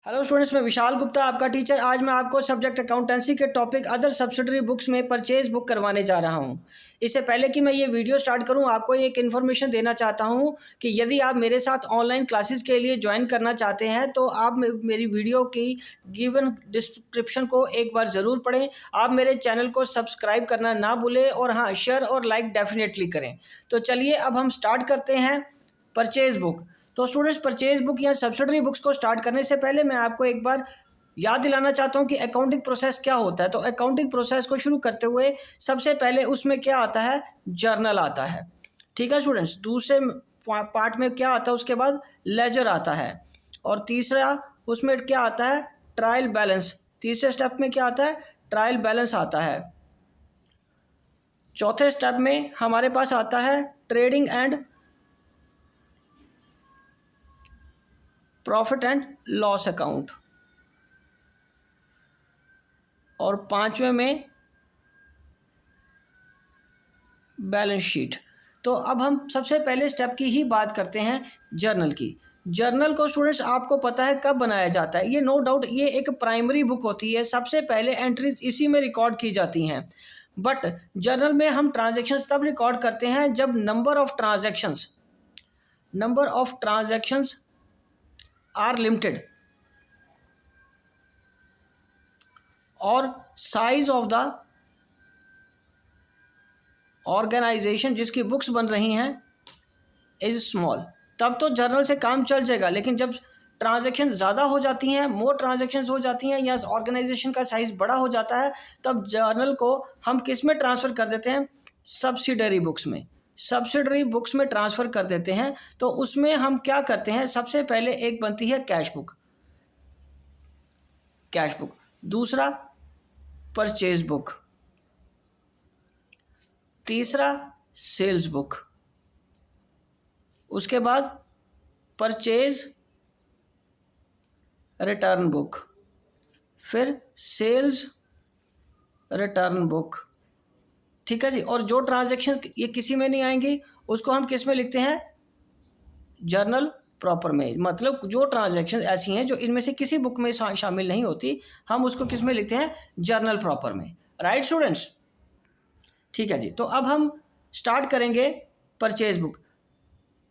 Hello students, मैं विशाल गुप्ता आपका teacher. आज मैं आपको सब्जेक्ट अकाउंटेंसी के टॉपिक अदर सब्सिडरी बुक्स में परचेज बुक करवाने जा रहा हूं। इससे पहले कि मैं ये वीडियो स्टार्ट करूं, आपको एक इन्फॉर्मेशन देना चाहता हूं कि यदि आप मेरे साथ ऑनलाइन क्लासेस के लिए ज्वाइन करना चाहते हैं तो आप मेरी वीडियो की गिवन डिस्क्रिप्शन को एक बार ज़रूर पढ़ें। आप मेरे चैनल को सब्सक्राइब करना ना भूलें और हाँ, शेयर और लाइक डेफिनेटली करें। तो चलिए अब हम स्टार्ट करते हैं परचेज बुक। तो स्टूडेंट्स, परचेज बुक या सब्सिडरी बुक्स को स्टार्ट करने से पहले मैं आपको एक बार याद दिलाना चाहता हूं कि अकाउंटिंग प्रोसेस क्या होता है। तो अकाउंटिंग प्रोसेस को शुरू करते हुए सबसे पहले उसमें क्या आता है, जर्नल आता है। ठीक है स्टूडेंट्स, दूसरे पार्ट में क्या आता है, उसके बाद लेजर आता है और तीसरा उसमें क्या आता है, ट्रायल बैलेंस। तीसरे स्टेप में क्या आता है, ट्रायल बैलेंस आता है। चौथे स्टेप में हमारे पास आता है trading and profit and loss account और पांचवें में बैलेंस शीट। तो अब हम सबसे पहले स्टेप की ही बात करते हैं, जर्नल की। जर्नल को स्टूडेंट्स आपको पता है कब बनाया जाता है, ये नो डाउट ये एक प्राइमरी बुक होती है। सबसे पहले एंट्रीज इसी में रिकॉर्ड की जाती हैं। बट जर्नल में हम ट्रांजैक्शंस तब रिकॉर्ड करते हैं जब number of transactions are limited और साइज ऑफ द ऑर्गेनाइजेशन जिसकी बुक्स बन रही हैं इज स्मॉल। तब तो जर्नल से काम चल जाएगा, लेकिन जब ट्रांजैक्शन ज़्यादा हो जाती हैं, मोर ट्रांजैक्शंस हो जाती हैं या ऑर्गेनाइजेशन का साइज बड़ा हो जाता है, तब जर्नल को हम किस में ट्रांसफ़र कर देते हैं, सब्सिडरी बुक्स में ट्रांसफ़र कर देते हैं। तो उसमें हम क्या करते हैं, सबसे पहले एक बनती है कैश बुक, दूसरा परचेज बुक, तीसरा सेल्स बुक, उसके बाद परचेज रिटर्न बुक, फिर सेल्स रिटर्न बुक। ठीक है जी। और जो ट्रांजैक्शन ये किसी में नहीं आएंगी उसको हम किस में लिखते हैं, जर्नल प्रॉपर में। मतलब जो ट्रांजैक्शन ऐसी हैं जो इनमें से किसी बुक में शामिल नहीं होती, हम उसको किस में लिखते हैं, जर्नल प्रॉपर में। राइट स्टूडेंट्स, ठीक है जी। तो अब हम स्टार्ट करेंगे परचेज बुक,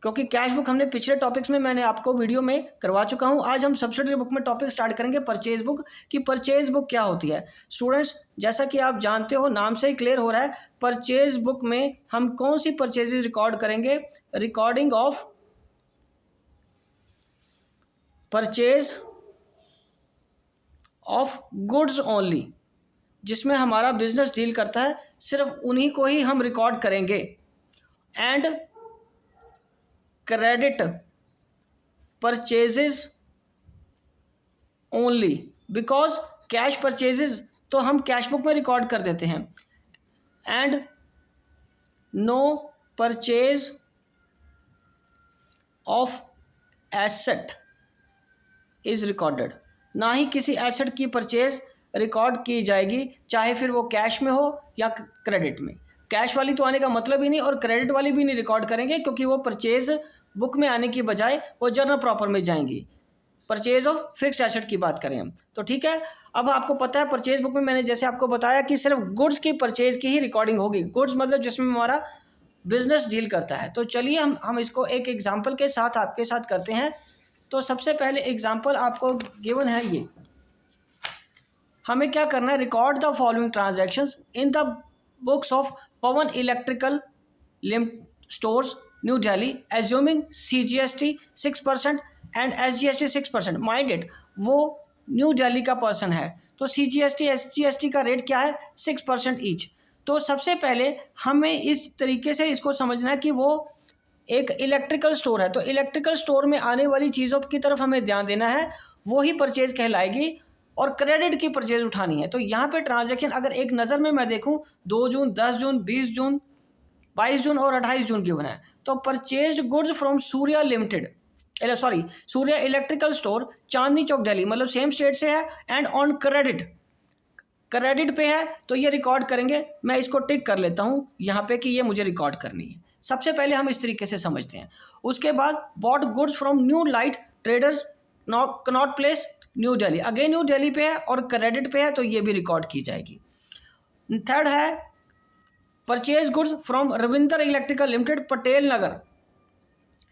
क्योंकि कैश बुक हमने पिछले टॉपिक्स में मैंने आपको वीडियो में करवा चुका हूं। आज हम सब्सिडरी बुक में टॉपिक स्टार्ट करेंगे परचेज बुक की। परचेज बुक क्या होती है स्टूडेंट्स, जैसा कि आप जानते हो, नाम से ही क्लियर हो रहा है, परचेज बुक में हम कौन सी परचेजेज रिकॉर्ड करेंगे, recording of purchase of goods only. जिसमें हमारा बिजनेस डील करता है सिर्फ उन्हीं को ही हम रिकॉर्ड करेंगे। And credit purchases only, because cash purchases तो हम कैश बुक में रिकॉर्ड कर देते हैं। And no purchase of asset is recorded, ना ही किसी एसेट की परचेज रिकॉर्ड की जाएगी, चाहे फिर वो कैश में हो या क्रेडिट में। कैश वाली तो आने का मतलब ही नहीं और क्रेडिट वाली भी नहीं रिकॉर्ड करेंगे, क्योंकि वो परचेज बुक में आने की बजाय वो जर्नल प्रॉपर में जाएंगी। परचेज ऑफ फिक्स्ड एसेट की बात करें हम तो ठीक है। अब आपको पता है परचेज बुक में मैंने जैसे आपको बताया कि सिर्फ गुड्स की परचेज की ही रिकॉर्डिंग होगी। गुड्स मतलब जिसमें हमारा बिजनेस डील करता है। तो चलिए हम इसको एक एग्जाम्पल के साथ आपके साथ करते हैं। तो सबसे पहले एग्जाम्पल आपको गिवन है, ये हमें क्या करना है, record the following transactions in the books of Pawan electrical stores new Delhi, assuming CGST 6% and SGST 6%। Mind it, वो न्यू दिल्ली का पर्सन है तो CGST SGST का रेट क्या है, 6% ईच। तो सबसे पहले हमें इस तरीके से इसको समझना है कि वो एक इलेक्ट्रिकल स्टोर है, तो इलेक्ट्रिकल स्टोर में आने वाली चीज़ों की तरफ हमें ध्यान देना है, वो ही परचेज कहलाएगी और क्रेडिट की परचेज उठानी है। तो यहाँ पे ट्रांजैक्शन अगर एक नज़र में मैं देखूँ, 2 जून, 10 जून, 20 जून, 22 जून और 28 जून की बना है। तो purchased goods from Surya electrical store, Chandni Chowk Delhi, मतलब सेम स्टेट से है, एंड ऑन क्रेडिट पे है, तो ये रिकॉर्ड करेंगे। मैं इसको टिक कर लेता हूँ यहाँ पे कि ये मुझे रिकॉर्ड करनी है। सबसे पहले हम इस तरीके से समझते हैं। उसके बाद bought goods from new light traders Connaught place new Delhi, again new Delhi पे है और क्रेडिट पे है तो ये भी रिकॉर्ड की जाएगी। थर्ड है purchase goods from Ravinder electrical limited Patel Nagar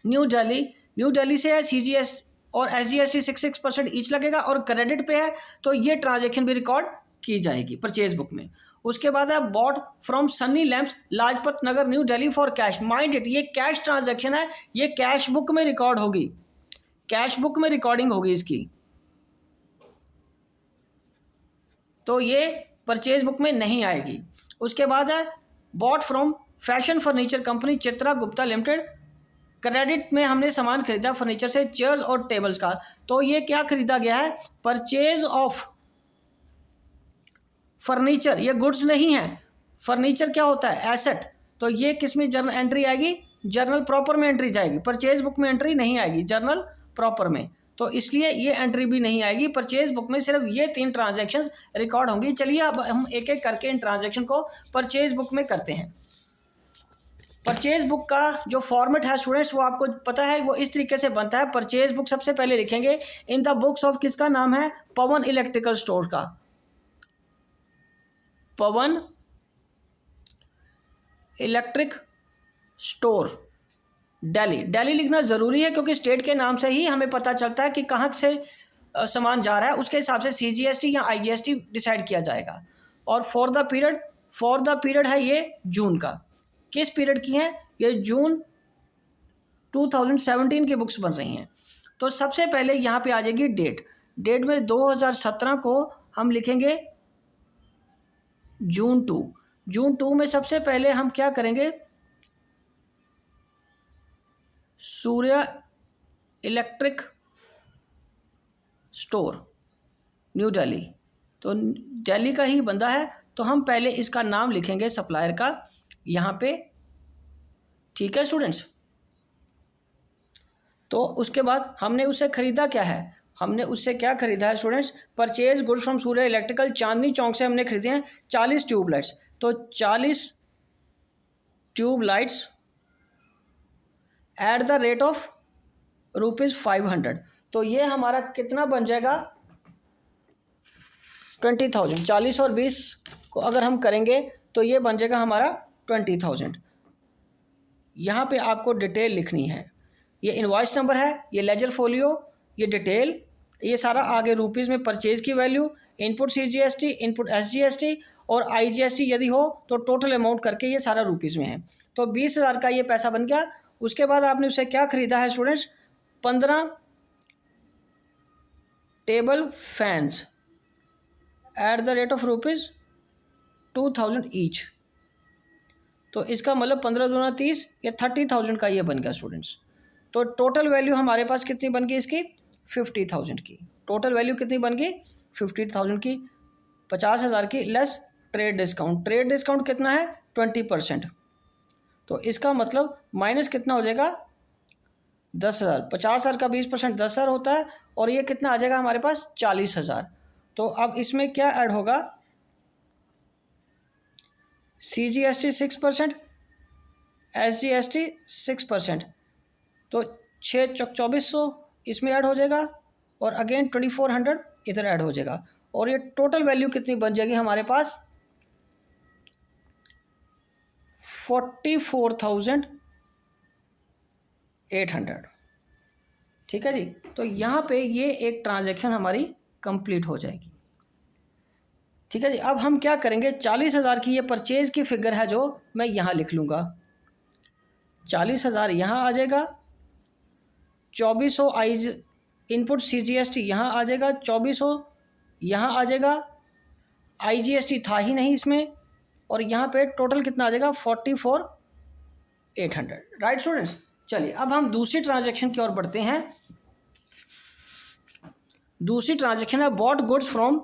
new Delhi, new Delhi से है, CGS और SGST 6% ईच लगेगा और क्रेडिट पे है तो ये ट्रांजैक्शन भी रिकॉर्ड की जाएगी परचेज बुक में। उसके बाद है bought from Sunny lamps Lajpat Nagar new Delhi for cash, mind it ये कैश ट्रांजैक्शन है, ये कैश बुक में रिकॉर्ड होगी, कैश बुक में रिकॉर्डिंग होगी इसकी, तो ये परचेज बुक में नहीं आएगी। उसके बाद है bought from fashion furniture company Chitra Gupta limited, credit में हमने सामान खरीदा फर्नीचर से, चेयर्स और टेबल्स का, तो ये क्या खरीदा गया है, परचेज ऑफ फर्नीचर, ये गुड्स नहीं है, फर्नीचर क्या होता है, एसेट, तो ये किस में जर्नल एंट्री आएगी, जर्नल प्रॉपर में एंट्री जाएगी, परचेज बुक में एंट्री नहीं आएगी, जर्नल प्रॉपर में, तो इसलिए ये एंट्री भी नहीं आएगी। परचेज बुक में सिर्फ ये 3 ट्रांजैक्शंस रिकॉर्ड होंगी। चलिए अब हम एक एक करके इन ट्रांजैक्शन को परचेज बुक में करते हैं। परचेज बुक का जो फॉर्मेट है स्टूडेंट्स वो आपको पता है, वो इस तरीके से बनता है। परचेज बुक सबसे पहले लिखेंगे इन द बुक्स ऑफ, किसका नाम है, पवन इलेक्ट्रिकल स्टोर का, पवन इलेक्ट्रिक स्टोर दिल्ली, दिल्ली लिखना ज़रूरी है क्योंकि स्टेट के नाम से ही हमें पता चलता है कि कहाँ से सामान जा रहा है, उसके हिसाब से CGST या IGST डिसाइड किया जाएगा। और फॉर द पीरियड है ये जून का, किस पीरियड की है, ये जून 2017 की बुक्स बन रही हैं। तो सबसे पहले यहाँ पे आ जाएगी डेट में 2017 को हम लिखेंगे जून 2 में सबसे पहले हम क्या करेंगे, Surya electric store new Delhi, तो दिल्ली का ही बंदा है तो हम पहले इसका नाम लिखेंगे सप्लायर का यहाँ पे, ठीक है स्टूडेंट्स। तो उसके बाद हमने उससे ख़रीदा क्या है, हमने उससे क्या ख़रीदा है students, purchase goods from Surya electrical Chandni Chowk से हमने ख़रीदे हैं 40 ट्यूबलाइट्स, तो 40 tubelights at the rate of ₹500, तो ये हमारा कितना बन जाएगा 20,000, 40 और 20 को अगर हम करेंगे तो ये बन जाएगा हमारा 20,000। यहाँ पे आपको डिटेल लिखनी है, ये इनवॉइस नंबर है, ये लेजर फोलियो, ये डिटेल, ये सारा आगे रुपीज़ में परचेज की value, input CGST, input SGST और IGST यदि हो तो टोटल अमाउंट करके ये सारा रुपीज़ में है, तो 20,000 का ये पैसा बन गया। उसके बाद आपने उसे क्या ख़रीदा है students, 15 table fans eight the rate of ₹2,000 each, तो इसका मतलब 15 दूना 30 या 30,000 का ये बन गया स्टूडेंट्स। तो टोटल वैल्यू हमारे पास कितनी बन गई इसकी, 50,000 की, टोटल वैल्यू कितनी बन गई 50,000 की, 50,000 की लेस ट्रेड डिस्काउंट कितना है 20%, तो इसका मतलब माइनस कितना हो जाएगा 10,000, 50,000 का 20% 10,000 होता है और ये कितना आ जाएगा हमारे पास 40,000। तो अब इसमें क्या ऐड होगा, CGST 6%, SGST 6%, तो 6 चौक 2400 इसमें ऐड हो जाएगा और अगेन 2400 इधर ऐड हो जाएगा, और ये टोटल वैल्यू कितनी बन जाएगी हमारे पास 44,800, ठीक है जी। तो यहाँ पे ये एक ट्रांजैक्शन हमारी कंप्लीट हो जाएगी, ठीक है जी। अब हम क्या करेंगे, 40,000 की ये परचेज की फिगर है जो मैं यहाँ लिख लूँगा, 40,000 यहाँ आ जाएगा, 2400 इनपुट CGST यहाँ आ जाएगा, 2400 यहाँ आ जाएगा, IGST था ही नहीं इसमें, और यहाँ पे टोटल कितना आ जाएगा 44,800, राइट स्टूडेंट्स। चलिए अब हम दूसरी ट्रांजैक्शन की ओर बढ़ते हैं। दूसरी ट्रांजैक्शन है bought goods from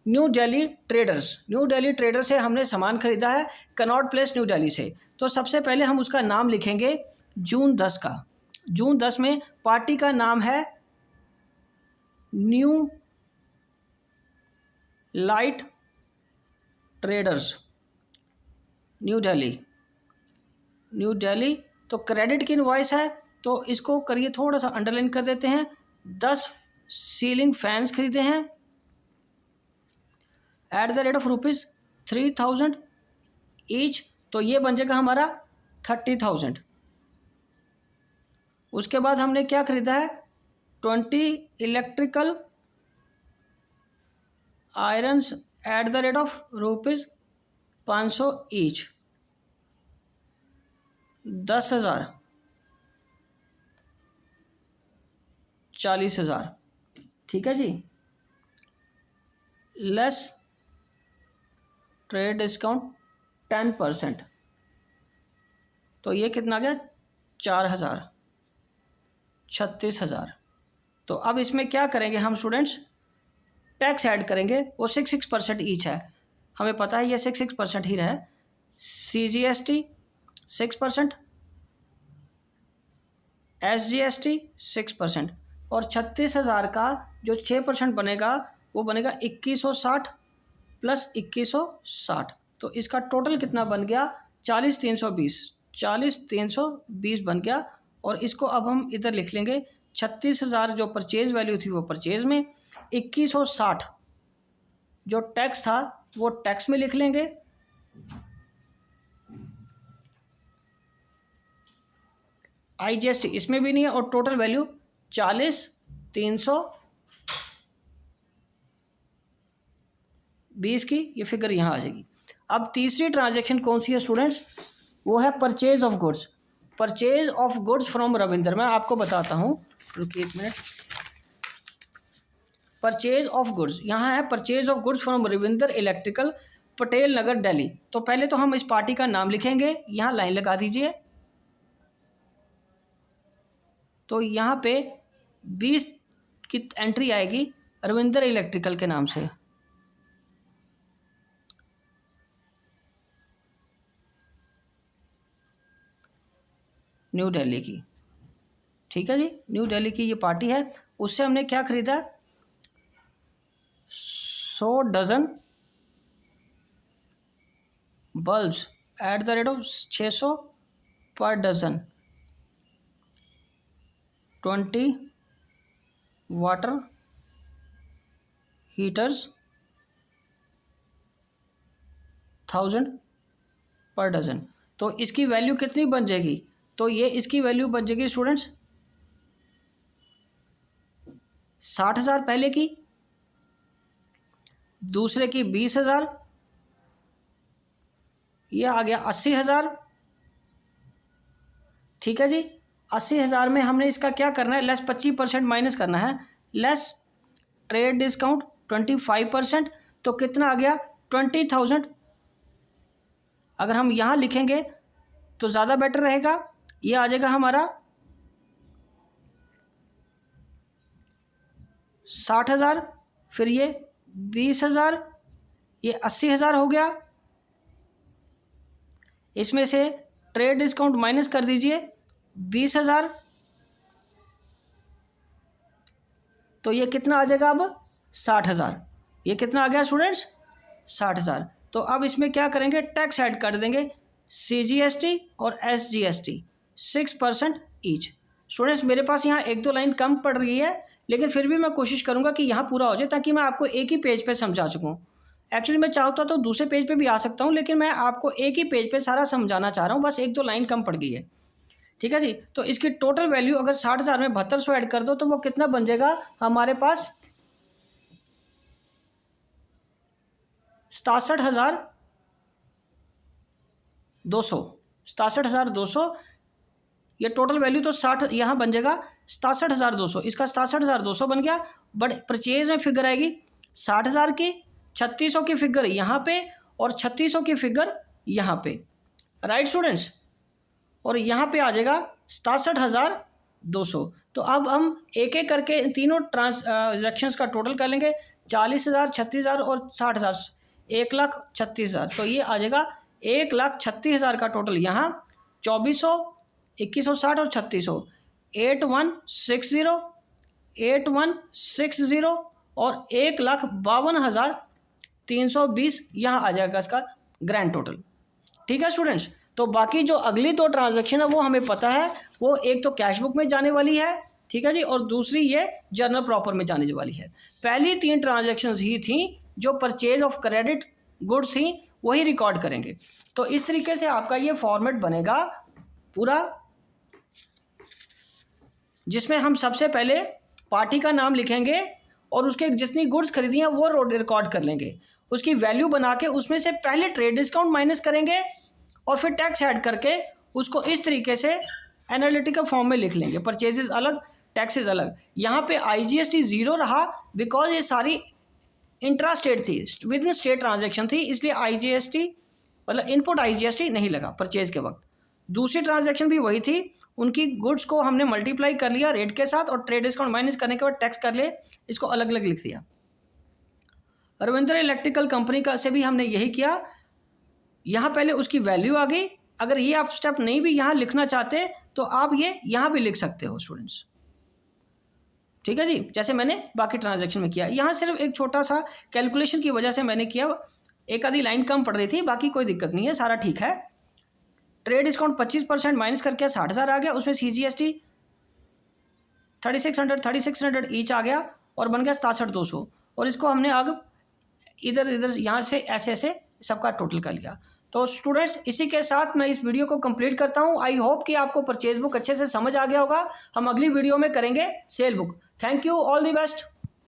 new Delhi traders, new Delhi trader से हमने सामान खरीदा है कनॉट प्लेस न्यू दिल्ली से, तो सबसे पहले हम उसका नाम लिखेंगे जून 10 का, जून 10 में पार्टी का नाम है new light traders new Delhi, तो क्रेडिट की इनवॉइस है तो इसको करिए थोड़ा सा अंडरलाइन कर देते हैं, 10 सीलिंग फैंस खरीदे हैं eight the rate of ₹3000 each, तो ये बन जाएगा हमारा 30,000। उसके बाद हमने क्या खरीदा है, 20 electrical irons eight the rate of ₹500 each, 10,000, 40,000। ठीक है जी, लेस ट्रेड डिस्काउंट 10%, तो ये कितना गया, 4,000, 36,000। तो अब इसमें क्या करेंगे हम स्टूडेंट्स, टैक्स ऐड करेंगे, वो 6% ईच है, हमें पता है ये 6% ही रहे। CGST 6%, SGST 6%, और 36,000 का जो 6% बनेगा वो बनेगा 2160 प्लस 2160, तो इसका टोटल कितना बन गया, 40,320 बन गया। और इसको अब हम इधर लिख लेंगे, 36,000 जो परचेज वैल्यू थी वो परचेज में, 2160 जो टैक्स था वो टैक्स में लिख लेंगे, IGST इसमें भी नहीं है, और टोटल वैल्यू 40,320 की ये फिगर यहाँ आ जाएगी। अब तीसरी ट्रांजैक्शन कौन सी है स्टूडेंट्स, वो है purchase of goods. Purchase of goods from Ravinder, मैं आपको बताता हूँ, रुकिए एक मिनट। परचेज ऑफ गुड्स यहाँ है, purchase of goods from Ravinder Electrical, Patel Nagar, Delhi. तो पहले तो हम इस पार्टी का नाम लिखेंगे, यहाँ लाइन लगा दीजिए। तो यहाँ पे 20 की एंट्री आएगी रविंदर इलेक्ट्रिकल के नाम से। न्यू दिल्ली की, ठीक है जी, न्यू दिल्ली की ये पार्टी है। उससे हमने क्या खरीदा, 100 dozen bulbs at the rate of 600 पर डजन, 20 वाटर हीटर्स 1000 पर डजन। तो इसकी वैल्यू कितनी बन जाएगी, तो ये इसकी वैल्यू बन जाएगी स्टूडेंट्स 60,000 पहले की, दूसरे की 20,000, ये आ गया 80,000। ठीक है जी, 80,000 में हमने इसका क्या करना है, लेस 25% माइनस करना है, लेस ट्रेड डिस्काउंट 25%, तो कितना आ गया 20,000। अगर हम यहाँ लिखेंगे तो ज़्यादा बेटर रहेगा, ये आ जाएगा हमारा 60,000, फिर ये 20,000, ये 80,000 हो गया। इसमें से ट्रेड डिस्काउंट माइनस कर दीजिए 20,000, तो ये कितना आ जाएगा अब 60,000। ये कितना आ गया स्टूडेंट्स 60,000। तो अब इसमें क्या करेंगे, टैक्स ऐड कर देंगे, CGST और SGST 6% ईच। स्टूडेंट्स मेरे पास यहाँ 1-2 लाइन कम पड़ रही है, लेकिन फिर भी मैं कोशिश करूँगा कि यहाँ पूरा हो जाए, ताकि मैं आपको एक ही पेज पे समझा सकूँ। एक्चुअली मैं चाहता तो दूसरे पेज पे भी आ सकता हूँ, लेकिन मैं आपको एक ही पेज पे सारा समझाना चाह रहा हूँ, बस 1-2 लाइन कम पड़ गई है। ठीक है जी, तो इसकी टोटल वैल्यू अगर 60,000 में 7200 ऐड कर दो तो वो कितना बन जाएगा हमारे पास, 67,200, 67,200। ये टोटल वैल्यू तो 60 यहाँ बन जाएगा 67,200, इसका 67,200 बन गया। बट परचेज में फिगर आएगी 60,000 की, 3600 की फिगर यहाँ पे और 3600 की फिगर यहाँ पे, राइट स्टूडेंट्स, और यहाँ पे आ जाएगा 67,200। तो अब हम एक एक करके तीनों ट्रांजैक्शंस का टोटल कर लेंगे, 40,000, 36,000 और 60,000, 1,36,000। तो ये आ जाएगा 1,36,000 का टोटल यहाँ, 2400, 2160 और 3600, 8160, 8160 और 1,52,320 यहाँ आ जाएगा इसका ग्रैंड टोटल। ठीक है स्टूडेंट्स, तो बाकी जो अगली 2 ट्रांजैक्शन है वो हमें पता है, वो एक तो कैश बुक में जाने वाली है, ठीक है जी। और दूसरी ये जर्नल प्रॉपर में जाने वाली है। पहली 3 ट्रांजैक्शंस ही थी जो परचेज ऑफ क्रेडिट गुड्स थी, वही रिकॉर्ड करेंगे। तो इस तरीके से आपका ये फॉर्मेट बनेगा पूरा, जिसमें हम सबसे पहले पार्टी का नाम लिखेंगे और उसके जितनी गुड्स खरीदी हैं वो रिकॉर्ड कर लेंगे, उसकी वैल्यू बना के उसमें से पहले ट्रेड डिस्काउंट माइनस करेंगे और फिर टैक्स ऐड करके उसको इस तरीके से एनालिटिकल फॉर्म में लिख लेंगे, परचेजेस अलग टैक्सेस अलग। यहाँ पे IGST 0 रहा बिकॉज ये सारी इंट्रा स्टेट थी, विद इन स्टेट ट्रांजेक्शन थी, इसलिए IGST मतलब इनपुट IGST नहीं लगा परचेज के वक्त। दूसरी ट्रांजैक्शन भी वही थी, उनकी गुड्स को हमने मल्टीप्लाई कर लिया रेट के साथ और ट्रेड डिस्काउंट माइनस करने के बाद टैक्स कर ले, इसको अलग अलग लिख दिया। रविंद्र इलेक्ट्रिकल कंपनी का से भी हमने यही किया, यहाँ पहले उसकी वैल्यू आ गई। अगर ये आप स्टेप नहीं भी यहाँ लिखना चाहते तो आप ये यहाँ भी लिख सकते हो स्टूडेंट्स, ठीक है जी, जैसे मैंने बाकी ट्रांजैक्शन में किया। यहाँ सिर्फ एक छोटा सा कैलकुलेशन की वजह से मैंने किया, एक आधी लाइन कम पड़ रही थी, बाकी कोई दिक्कत नहीं है, सारा ठीक है। ट्रेड डिस्काउंट 25% माइनस करके 60,000 आ गया, उसमें CGST 3600 ईच आ गया और बन गया 67,200, और इसको हमने आगे इधर यहाँ से ऐसे ऐसे सबका टोटल कर लिया। तो स्टूडेंट्स इसी के साथ मैं इस वीडियो को कंप्लीट करता हूँ। आई होप कि आपको परचेज बुक अच्छे से समझ आ गया होगा। हम अगली वीडियो में करेंगे cell book. Thank you, all the best.